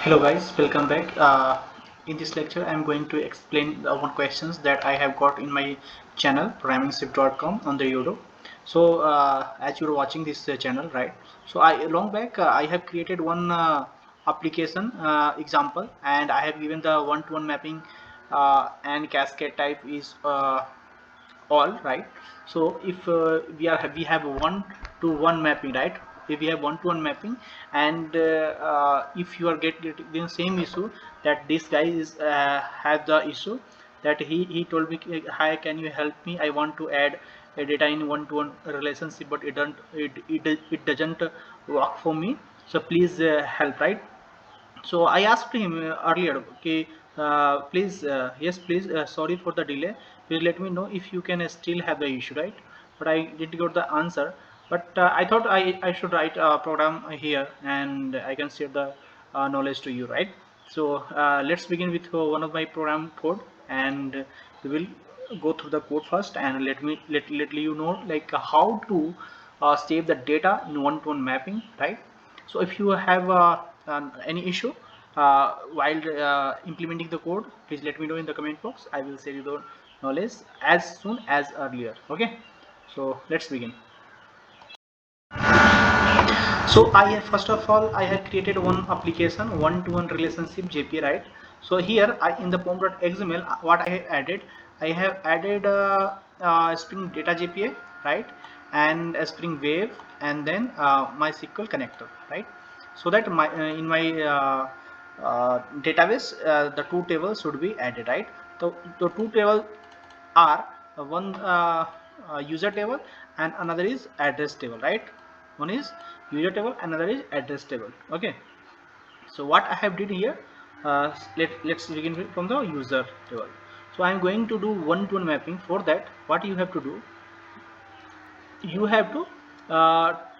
Hello guys, welcome back. In this lecture, I'm going to explain the one questions that I have got in my channel programingshift.com on the YouTube. So as you're watching this channel, right? So I long back I have created one application example, and I have given the one-to-one mapping and cascade type is all right. So if we have one to one mapping, right? If we have one to one mapping, and if you are getting the same issue that this guy is have the issue that he told me, hi, can you help me, I want to add a data in one to one relationship, but it doesn't work for me, so please help, right? So I asked him earlier, okay, please, yes, please, sorry for the delay. Please let me know if you can still have the issue, right? But I did get the answer. But I thought I should write a program here and I can share the knowledge to you, right? So let's begin with one of my program code, and we will go through the code first, and let you know like how to save the data in one-to-one mapping, right? So if you have any issue while implementing the code, please let me know in the comment box. I will share you the knowledge as soon as earlier. Okay, so let's begin. So I have, first of all, I have created one application, one-to-one relationship JPA, right? So here in the pom.xml, what I have added, I have added Spring Data JPA, right, and a Spring Wave, and then MySQL connector, right? So that my in my database, the two tables should be added, right? So the two tables are one user table and another is address table, right? One is user table, another is address table. Okay, so what I have did here, let's begin from the user table. So I'm going to do one-to-one mapping. For that, what you have to do, you have to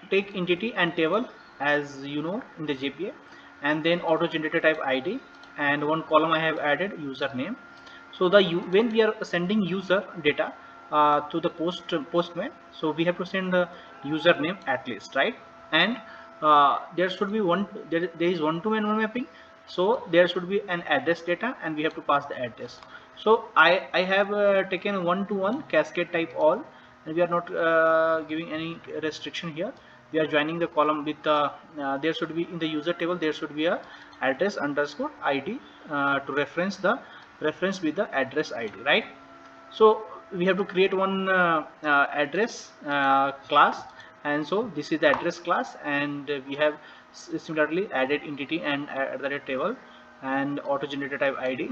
take entity and table, as you know, in the JPA, and then auto generator type ID, and one column I have added username. So when we are sending user data to the postman, so we have to send the username at least, right? And there should be there is one to one mapping, so there should be an address data and we have to pass the address. So I have taken one to one cascade type all, and we are not giving any restriction here. We are joining the column with the there should be in the user table, there should be a address underscore ID to reference with the address ID, right? So we have to create one address class, and so this is the address class, and we have similarly added entity and at the table and auto generated type ID.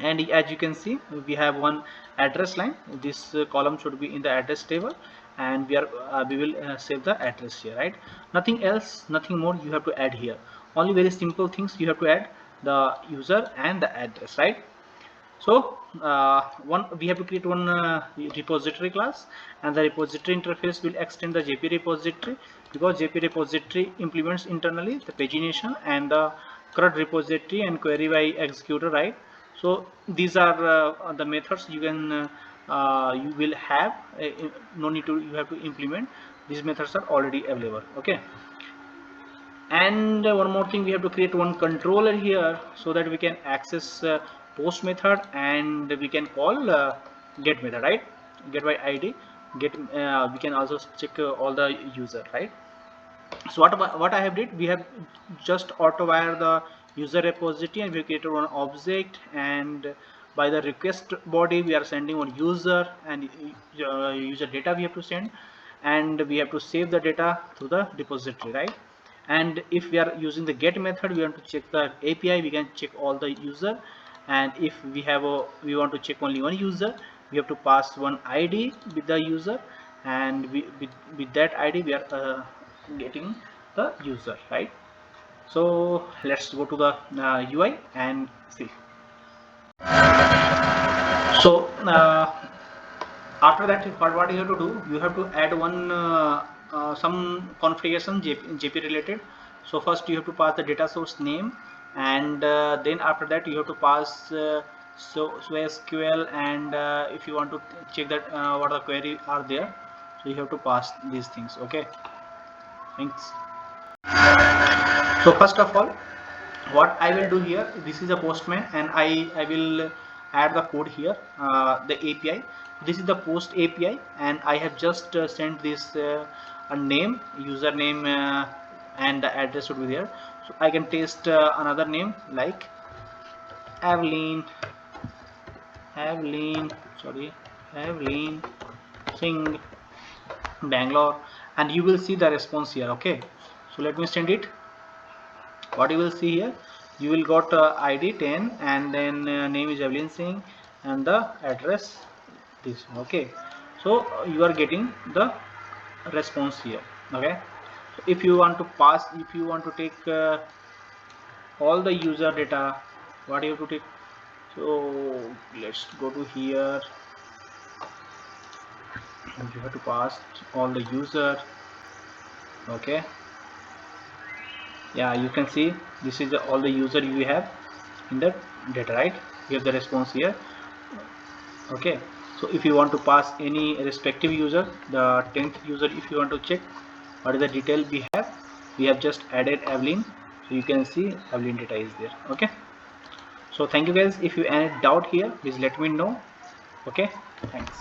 And as you can see, we have one address line. This column should be in the address table, and we will save the address here, right? Nothing else, nothing more you have to add here. Only very simple things you have to add: the user and the address, right? So one we have to create one repository class, and the repository interface will extend the JP repository, because JP repository implements internally the pagination and the CRUD repository and query by executor, right? So these are the methods you can you will have, no need to you have to implement. These methods are already available. Okay, and one more thing, we have to create one controller here so that we can access post method, and we can call get method, right? Get by ID, get we can also check all the user, right? So what I have did, we have just auto wire the user repository, and we created one object, and by the request body we are sending one user, and user data we have to send, and we have to save the data to the repository, right? And if we are using the get method, we want to check the API, we can check all the user. And if we want to check only one user, we have to pass one ID with the user, and with that ID we are getting the user, right? So let's go to the UI and see. So after that, what you have to do, you have to add one some configuration JP related. So first you have to pass the data source name, and then after that you have to pass so SQL, and if you want to check that what the query are there, so you have to pass these things. Okay, thanks. So first of all, what I will do here, this is a postman, and I will add the code here, the API. This is the post API, and I have just sent this a name, username, and the address would be there. So I can paste another name like Evelyn, Evelyn, sorry, Evelyn Singh, Bangalore, and you will see the response here. Okay, so let me send it. What you will see here, you will got ID 10, and then name is Evelyn Singh, and the address this. Okay, so you are getting the response here. Okay, so if you want to pass, if you want to take all the user data, what you have to take, so let's go to here. You have to pass all the user. Okay, yeah, you can see this is all the user you have in the data, right? You have the response here. Okay, so if you want to pass any respective user, the 10th user, if you want to check what is the detail we have just added Evelyn, so you can see Evelyn data is there. Okay, so thank you guys. If you any doubt here, please let me know. Okay, thanks.